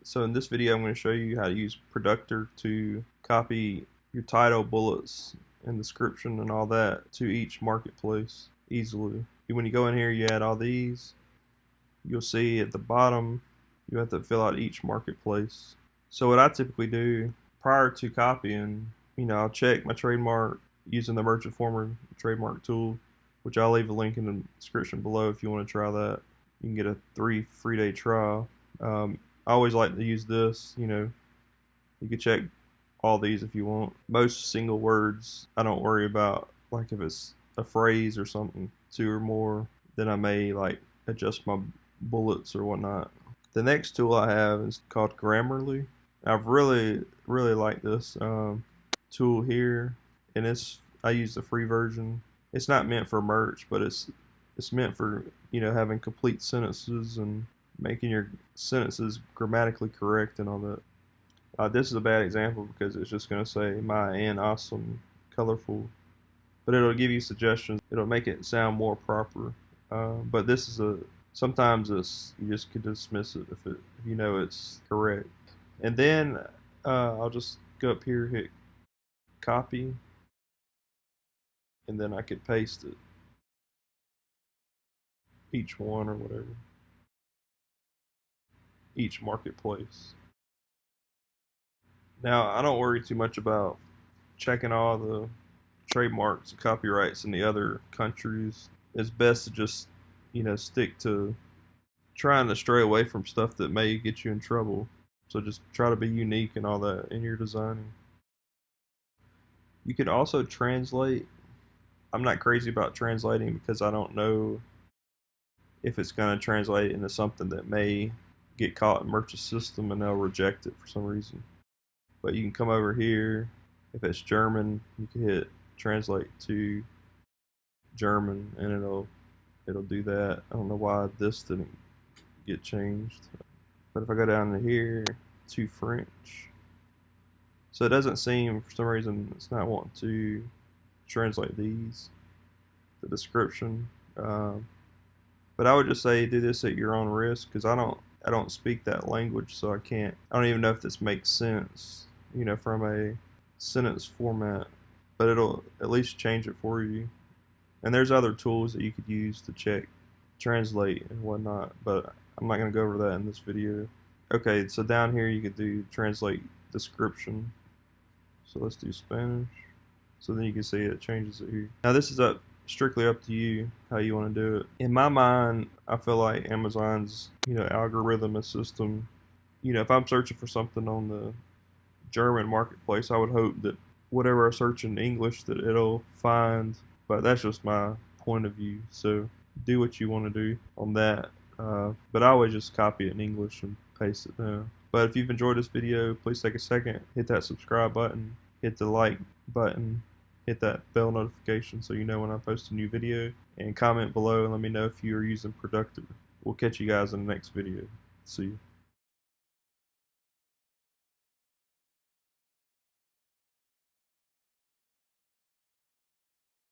So in this video, I'm going to show you how to use Productor to copy your title, bullets, and description and all that to each marketplace easily. When you go in here, you add all these. You'll see at the bottom, you have to fill out each marketplace. So what I typically do prior to copying, I'll check my trademark using the Merchant Former trademark tool, which I'll leave a link in the description below if you want to try that. You can get a 3 free day trial. I always like to use this. You can check all these if you want. Most single words I don't worry about, like if it's a phrase or something, 2 or more, then I may like adjust my bullets or whatnot. The next tool I have is called Grammarly. I've really liked this tool here, and I use the free version. It's not meant for merch, but it's meant for having complete sentences and making your sentences grammatically correct and all that. This is a bad example because it's just going to say my and awesome, colorful, but it'll give you suggestions. It'll make it sound more proper. But this is sometimes you just could dismiss it if you know it's correct. And then I'll just go up here, hit copy, and then I could paste it, each one or whatever, each marketplace. Now, I don't worry too much about checking all the trademarks and copyrights in the other countries. It's best to just, stick to trying to stray away from stuff that may get you in trouble. So just try to be unique and all that in your designing. You could also translate. I'm not crazy about translating because I don't know if it's going to translate into something that may get caught in merchant system and they'll reject it for some reason. But you can come over here. If it's German, you can hit translate to German and it'll do that. I don't know why this didn't get changed. But if I go down to here to French, so it doesn't seem, for some reason, it's not wanting to translate the description. But I would just say do this at your own risk because I don't speak that language, so I don't even know if this makes sense, from a sentence format, but it'll at least change it for you. And there's other tools that you could use to check, translate and whatnot, but I'm not going to go over that in this video. Okay, so down here you could do translate description. So let's do Spanish. So then you can see it changes it here. Now this is strictly up to you how you want to do it. In my mind, I feel like Amazon's algorithm and system, if I'm searching for something on the German marketplace, I would hope that whatever I search in English that it'll find, but that's just my point of view. So do what you want to do on that. But I always just copy it in English and paste it down. But if you've enjoyed this video, please take a second, hit that subscribe button, hit the like button, hit that bell notification so you know when I post a new video, and comment below and let me know if you are using Productor. We'll catch you guys in the next video. See you.